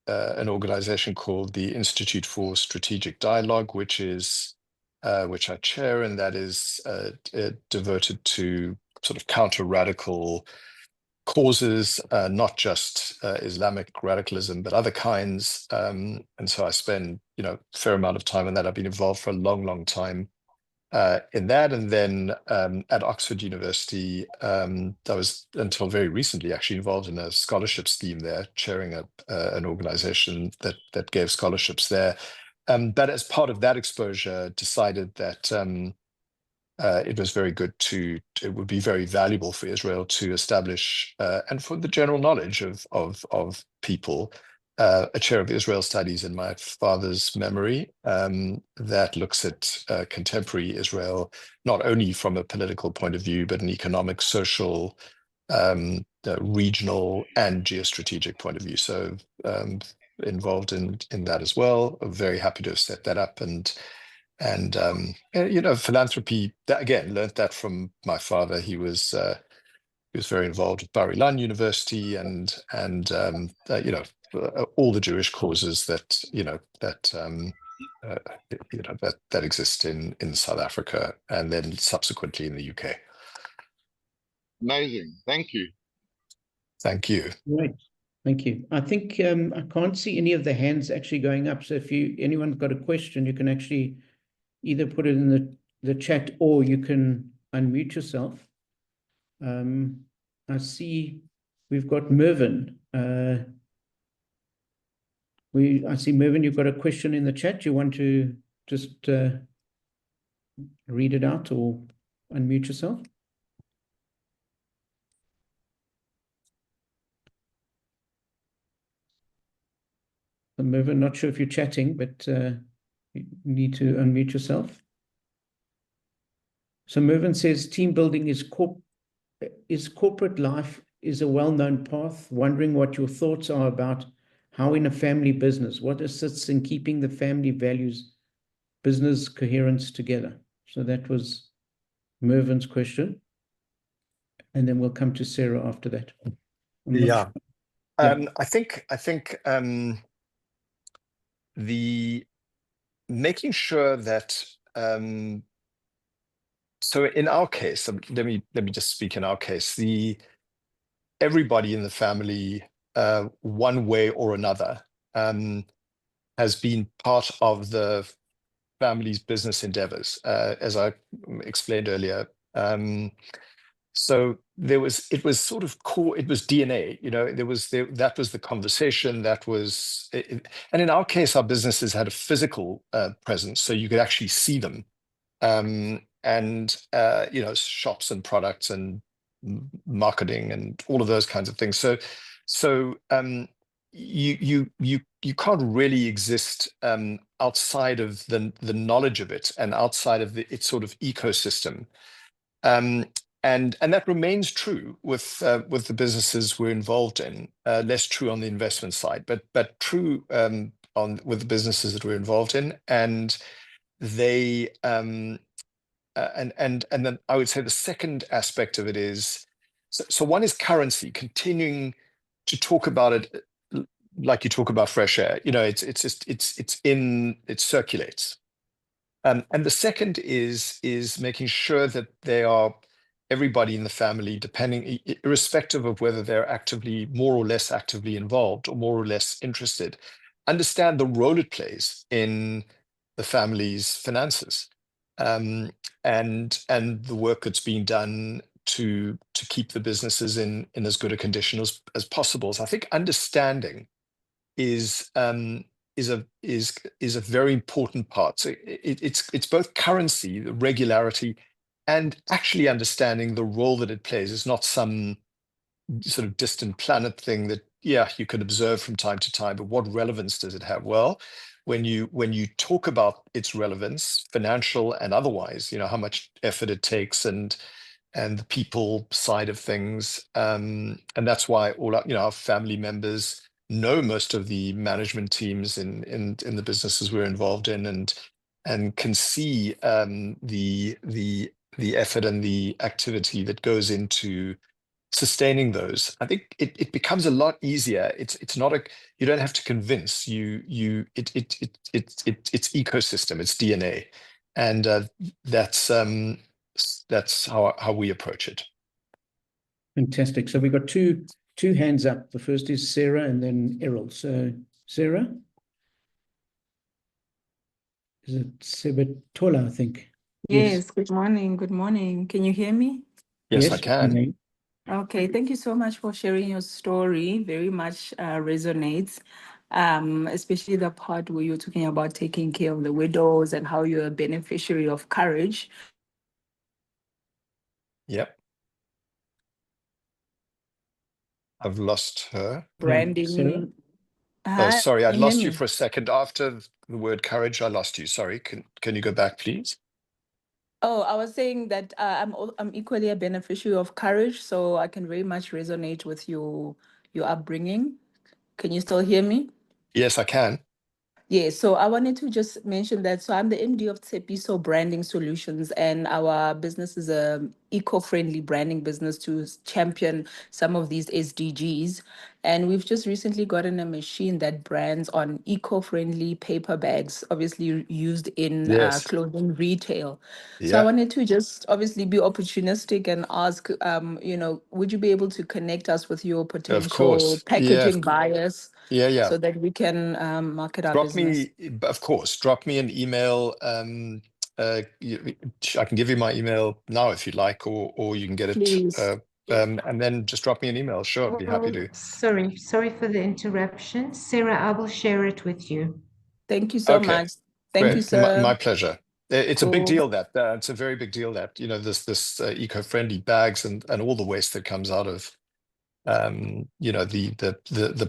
S2: organization called the Institute for Strategic Dialogue, which I chair, and that is devoted to sort of counter-radical causes, not just Islamic radicalism, but other kinds. And so I spend, a fair amount of time on that. I've been involved for a long, long time in that. And then at Oxford University, I was until very recently actually involved in a scholarship scheme there, chairing an organization that gave scholarships there. But as part of that exposure, decided that it was very good it would be very valuable for Israel to establish, and for the general knowledge of people, a chair of Israel studies in my father's memory that looks at contemporary Israel, not only from a political point of view, but an economic, social, regional, and geostrategic point of view. So involved in that as well. I'm very happy to have set that up. And philanthropy, that, again, learned that from my father. He was very involved with Bar Ilan University and all the Jewish causes that exist in South Africa and then subsequently in the UK.
S3: Amazing. Thank you.
S2: Thank you.
S1: Right. Thank you. I think I can't see any of the hands actually going up. So if anyone's got a question, you can actually either put it in the chat or you can unmute yourself. I see we've got Mervyn. I see, Mervyn, you've got a question in the chat. You want to just read it out or unmute yourself? So Mervyn, not sure if you're chatting, but you need to unmute yourself. So Mervyn says, team building is corporate life is a well-known path. Wondering what your thoughts are about how in a family business, what assists in keeping the family values, business coherence together. So that was Mervyn's question. And then we'll come to Sarah after that.
S2: Yeah.
S1: Yeah.
S2: I think the making sure that so in our case, let me just speak in our case, everybody in the family, one way or another, has been part of the family's business endeavors, as I explained earlier. So it was sort of core, it was DNA, that was the conversation, and in our case, our businesses had a physical presence, so you could actually see them. Shops and products and marketing and all of those kinds of things. So you can't really exist outside of the knowledge of it and outside of its sort of ecosystem. And that remains true with the businesses we're involved in. Less true on the investment side, but true with the businesses that we're involved in, and they and then I would say the second aspect of it is, so one is currency, continuing to talk about it like you talk about fresh air. It circulates. And the second is making sure that everybody in the family, irrespective of whether they're actively, more or less actively involved or more or less interested, understand the role it plays in the family's finances, and the work that's being done to keep the businesses in as good a condition as possible. So I think understanding is a very important part. So it's both currency, the regularity, and actually understanding the role that it plays. It's not some sort of distant planet thing that, yeah, you can observe from time to time, but what relevance does it have? Well, when you talk about its relevance, financial and otherwise, how much effort it takes and the people side of things, and that's why all our family members know most of the management teams in the businesses we're involved in, and can see the effort and the activity that goes into sustaining those. I think it becomes a lot easier. It's not you don't have to convince it's ecosystem, it's DNA, and that's how we approach it.
S1: Fantastic. So we've got two hands up. The first is Sarah and then Errol. So Sarah? Is it Sebetola, I think?
S4: Yes, good morning. Good morning. Can you hear me?
S2: Yes, I
S1: Yes.
S2: can.
S4: Okay, thank you so much for sharing your story. Very much resonates, especially the part where you're talking about taking care of the widows and how you're a beneficiary of courage.
S2: Yep. I've lost her.
S1: Sarah?
S4: Branding.
S2: Oh,
S4: Hi,
S2: sorry, I
S4: can you hear
S2: lost you
S4: me?
S2: for a second. After the word courage, I lost you. Sorry. Can you go back, please?
S4: Oh, I was saying that I'm equally a beneficiary of courage, so I can very much resonate with your upbringing. Can you still hear me?
S2: Yes, I can.
S4: Yeah, so I wanted to just mention that. So I'm the MD of Tsepiso Branding Solutions, and our business is a eco-friendly branding business to champion some of these SDGs. And we've just recently gotten a machine that brands on eco-friendly paper bags, obviously used in
S2: Yes.
S4: clothing retail. So I
S2: Yeah,
S4: wanted to just obviously be opportunistic and ask, would you be able to connect us with your
S2: of
S4: potential
S2: course. Yeah,
S4: packaging buyers?
S2: yeah.
S4: So that we can market our
S2: Drop
S4: business.
S2: me, of course, drop me an email. I can give you my email now if you'd like, or you can get it,
S4: Please.
S2: and then just drop me an email. Sure, I'd be happy
S5: Oh,
S2: to.
S5: sorry for the interruption. Sarah, I will share it with you.
S4: Thank you so
S2: Okay,
S4: much. Thank you,
S2: great. My
S4: sir.
S2: pleasure. It's a big
S4: Cool.
S2: deal that it's a very big deal that this eco-friendly bags and all the waste that comes out of the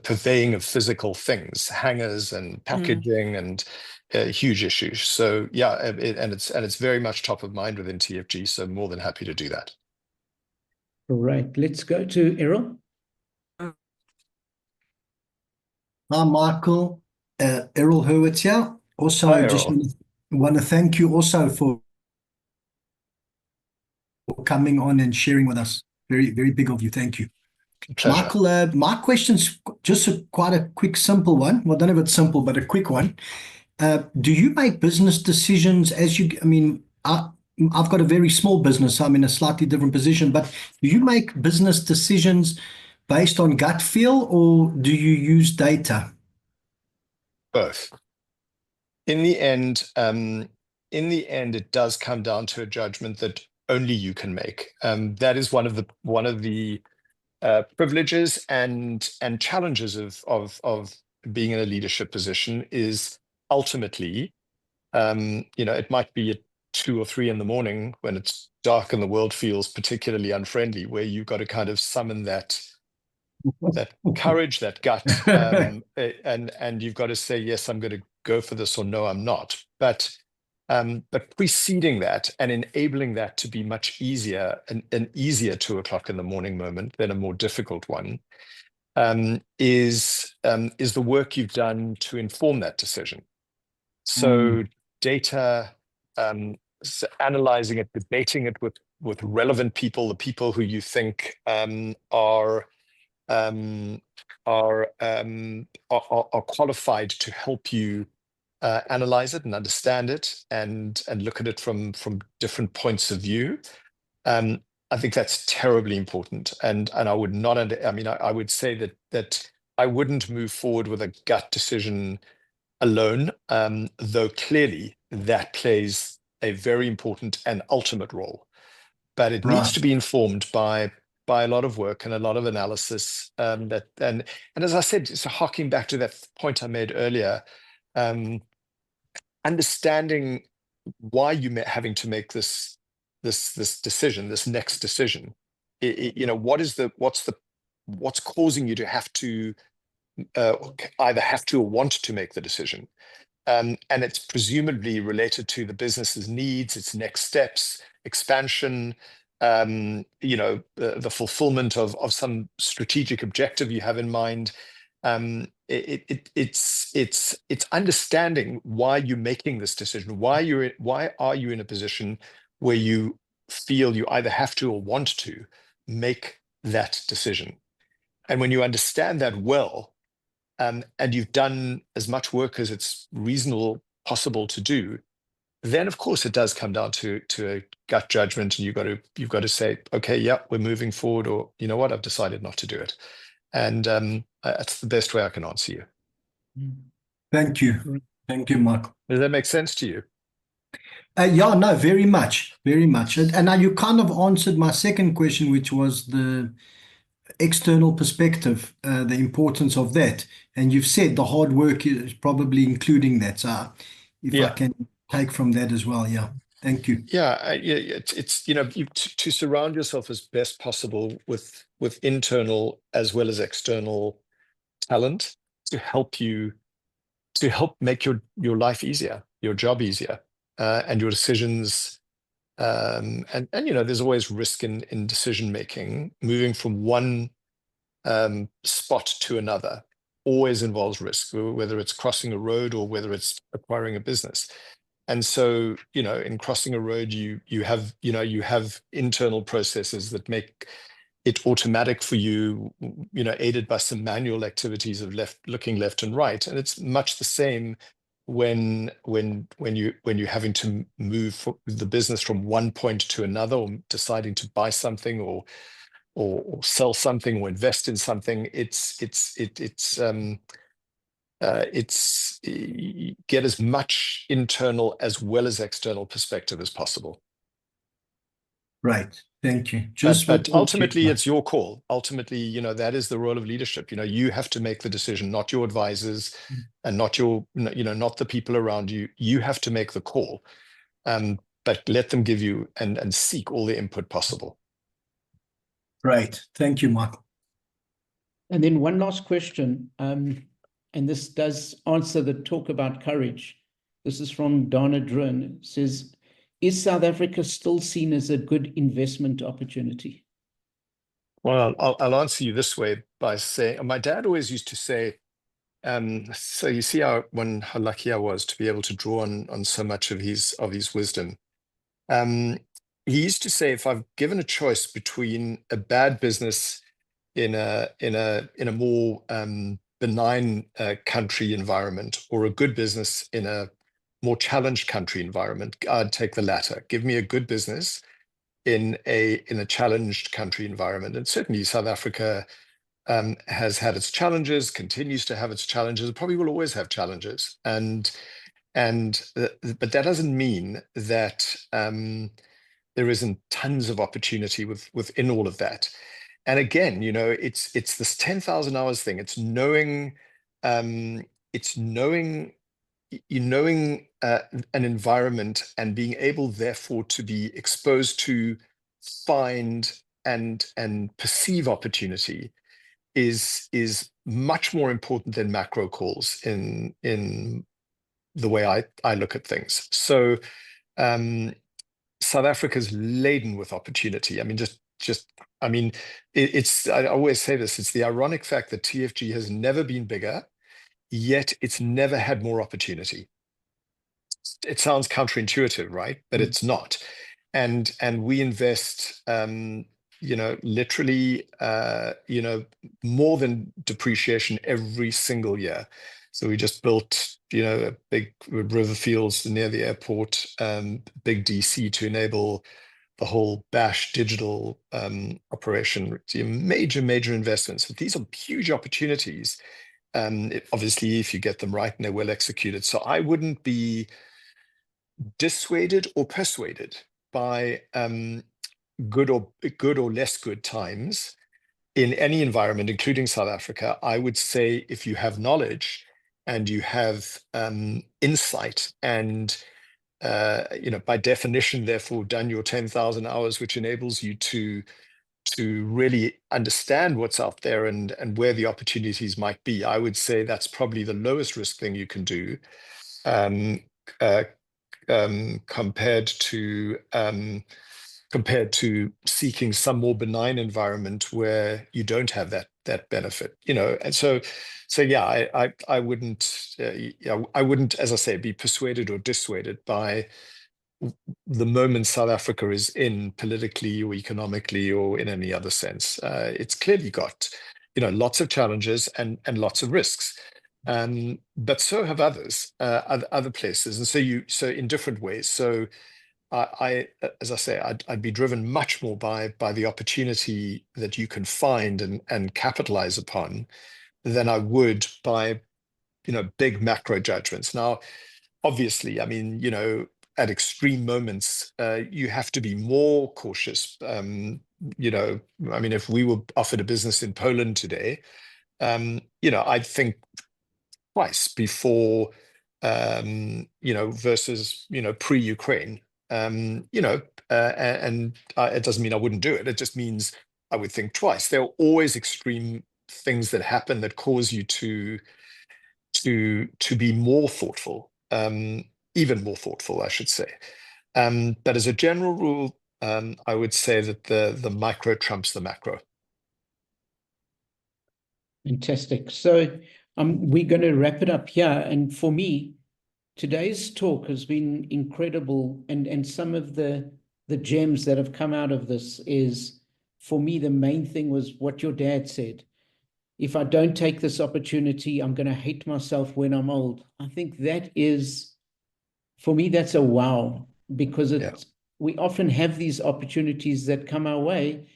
S2: purveying of physical things, hangers and
S4: Mm.
S2: packaging and huge issues. So yeah, it's very much top of mind within TFG. So more than happy to do that.
S1: All right. Let's go to Errol.
S6: Hi, Michael. Errol Hurwitz here. Also,
S2: Hi,
S6: just
S2: Errol.
S6: want to thank you also for coming on and sharing with us. Very, very big of you. Thank you.
S2: Pleasure.
S6: Michael, my question's just quite a quick, simple one. Well, I don't know if it's simple, but a quick one. Do you make business decisions I've got a very small business. So I'm in a slightly different position, but do you make business decisions based on gut feel or do you use data?
S2: Both. In the end, it does come down to a judgment that only you can make. That is one of the privileges and challenges of being in a leadership position is ultimately, it might be at 2 or 3 in the morning when it's dark and the world feels particularly unfriendly, where you've got to kind of summon that courage, that gut, and you've got to say, yes, I'm going to go for this, or no, I'm not. But preceding that and enabling that to be much easier, an easier 2 o'clock in the morning moment than a more difficult one, is the work you've done to inform that decision. So data, analyzing it, debating it with relevant people, the people who you think are qualified to help you analyze it and understand it and look at it from different points of view. I think that's terribly important, and I would not. I would say that I wouldn't move forward with a gut decision alone, though clearly that plays a very important and ultimate role. But it needs
S6: Right.
S2: to be informed by a lot of work and a lot of analysis. And as I said, so harking back to that point I made earlier, understanding why you having to make this decision, this next decision. What's causing you to have to either have to or want to make the decision. And it's presumably related to the business's needs, its next steps, expansion, the fulfillment of some strategic objective you have in mind. It's understanding why you're making this decision, why are you in a position where you feel you either have to or want to make that decision. And when you understand that well, and you've done as much work as it's reasonable possible to do, then of course it does come down to a gut judgment, and you've got to say, okay, yeah, we're moving forward, or you know what, I've decided not to do it. And that's the best way I can answer you.
S6: Thank you. Thank you, Michael.
S2: Does that make sense to you?
S6: Yeah, no, very much, very much. And now you kind of answered my second question, which was the external perspective, the importance of that. And you've said the hard work is probably including that. So if I
S2: Yeah.
S6: can take from that as well, yeah. Thank you.
S2: Yeah, it's to surround yourself as best possible with internal as well as external talent to help make your life easier, your job easier, and your decisions. And there's always risk in decision making. Moving from one spot to another always involves risk, whether it's crossing a road or whether it's acquiring a business. And so, in crossing a road, you have internal processes that make it automatic for you, aided by some manual activities of looking left and right. And it's much the same when you're having to move the business from one point to another, or deciding to buy something or sell something or invest in something. It's get as much internal as well as external perspective as possible.
S6: Right. Thank you.
S2: But ultimately, it's your call. Ultimately, that is the role of leadership. You have to make the decision, not your advisors, and not not the people around you. You have to make the call, but let them give you and seek all the input possible.
S6: Right. Thank you, Michael.
S1: And then one last question, and this does answer the talk about courage. This is from Dana Drone. It says, is South Africa still seen as a good investment opportunity?
S2: Well, I'll answer you this way by saying, my dad always used to say, so you see how lucky I was to be able to draw on so much of his wisdom. He used to say, if I've given a choice between a bad business in a more benign country environment, or a good business in a more challenged country environment, I'd take the latter. Give me a good business in a challenged country environment. And certainly South Africa has had its challenges, continues to have its challenges, probably will always have challenges. But that doesn't mean that there isn't tons of opportunity within all of that. And again, it's this 10,000 hours thing. It's knowing an environment and being able, therefore, to be exposed to, find and perceive opportunity is much more important than macro calls in the way I look at things. So South Africa's laden with opportunity. I mean, I always say this, it's the ironic fact that TFG has never been bigger, yet it's never had more opportunity. It sounds counterintuitive, right? But it's not. And we invest, literally, more than depreciation every single year. So we just built, a big river fields near the airport, big DC to enable the whole Bash digital operation. Major investments. But these are huge opportunities. Obviously, if you get them right and they're well executed. So I wouldn't be dissuaded or persuaded by good or less good times in any environment, including South Africa. I would say, if you have knowledge and you have insight and by definition, therefore, done your 10,000 hours, which enables you to really understand what's out there and where the opportunities might be, I would say that's probably the lowest risk thing you can do, compared to seeking some more benign environment where you don't have that benefit, And so yeah, I wouldn't, as I say, be persuaded or dissuaded by the moment South Africa is in, politically or economically or in any other sense. It's clearly got, lots of challenges and lots of risks. But so have others, other places. And so in different ways. So as I say, I'd be driven much more by the opportunity that you can find and capitalize upon than I would by, big macro judgments. Now, obviously, I mean, at extreme moments, you have to be more cautious. I mean, if we were offered a business in Poland today, I'd think twice before, versus, pre-Ukraine. It doesn't mean I wouldn't do it. It just means I would think twice. There are always extreme things that happen that cause you to be more thoughtful, even more thoughtful, I should say. But as a general rule, I would say that the micro trumps the macro.
S1: Fantastic. So we're going to wrap it up here. And for me, today's talk has been incredible. And some of the gems that have come out of this is, for me, the main thing was what your dad said. If I don't take this opportunity, I'm going to hate myself when I'm old. I think that is, for me, that's a wow, because we often have these opportunities that come our way,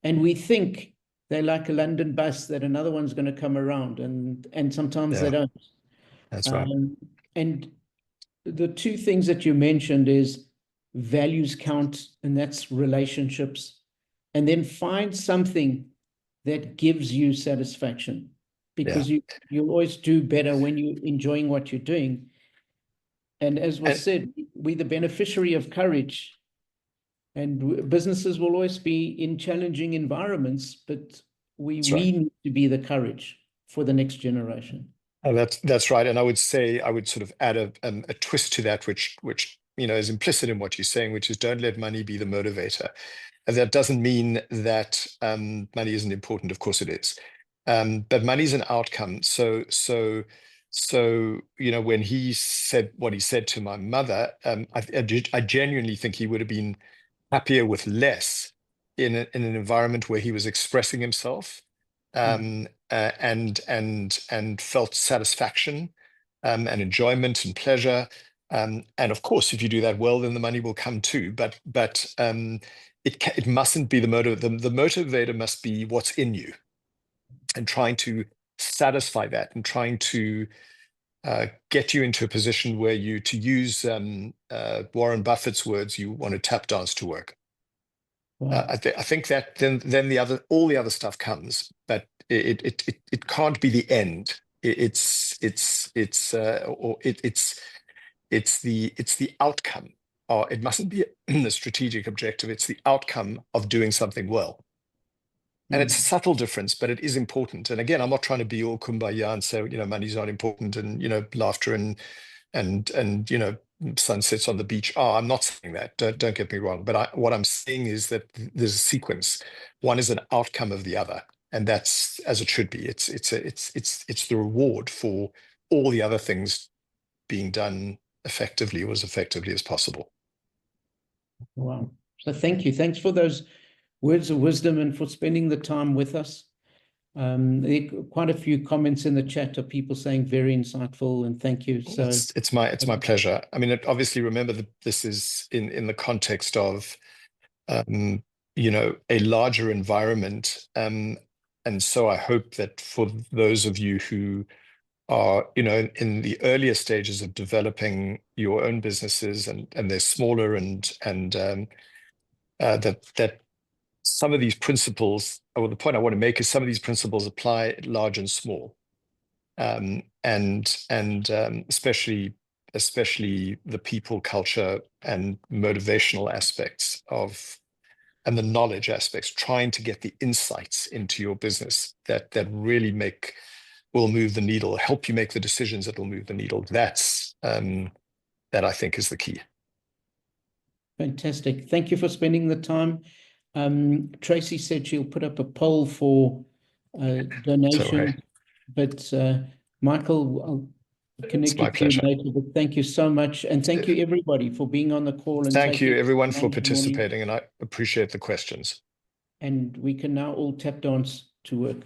S1: and we think they're like a London bus that another one's going to come around, and sometimes they don't.
S2: That's right.
S1: And the two things that you mentioned is values count, and that's relationships, and then find something that gives you satisfaction, because you'll always do better when you're enjoying what you're doing. And as was said, we're the beneficiary of courage, and businesses will always be in challenging environments, but we need to be the courage for the next generation.
S2: Oh, that's right. And I would say, I would sort of add a twist to that, which is implicit in what you're saying, which is don't let money be the motivator. And that doesn't mean that money isn't important. Of course it is. But money is an outcome. So when he said what he said to my mother, I genuinely think he would have been happier with less in an environment where he was expressing himself, and felt satisfaction, and enjoyment and pleasure. And of course, if you do that well, then the money will come too. But it mustn't be the motive. The motivator must be what's in you, and trying to satisfy that, and trying to get you into a position where you, to use Warren Buffett's words, you want to tap dance to work. Wow. I think that then all the other stuff comes, but it can't be the end. It's the outcome. Or it mustn't be a strategic objective. It's the outcome of doing something well. And it's a subtle difference, but it is important. And again, I'm not trying to be all kumbaya and say, money's not important, and laughter and sunsets on the beach. I'm not saying that. Don't get me wrong. But what I'm saying is that there's a sequence. One is an outcome of the other, and that's as it should be. It's the reward for all the other things being done effectively, or as effectively as possible.
S1: Wow. So thank you. Thanks for those words of wisdom and for spending the time with us. There are quite a few comments in the chat of people saying very insightful, and thank you. So
S2: it's my pleasure. I mean, obviously, remember that this is in the context of a larger environment, and so I hope that for those of you who are in the earlier stages of developing your own businesses, and they're smaller, and that some of these principles, or the point I want to make is some of these principles apply large and small, and especially the people, culture, and motivational aspects and the knowledge aspects, trying to get the insights into your business that really will move the needle, help you make the decisions that will move the needle. That I think is the key.
S1: Fantastic. Thank you for spending the time. Tracy said she'll put up a poll for donation, but Michael, I'll connect with you later. But thank you so much, and thank you everybody for being on the call. And
S2: thank you everyone for participating, and I appreciate the questions.
S1: And we can now all tap dance to work.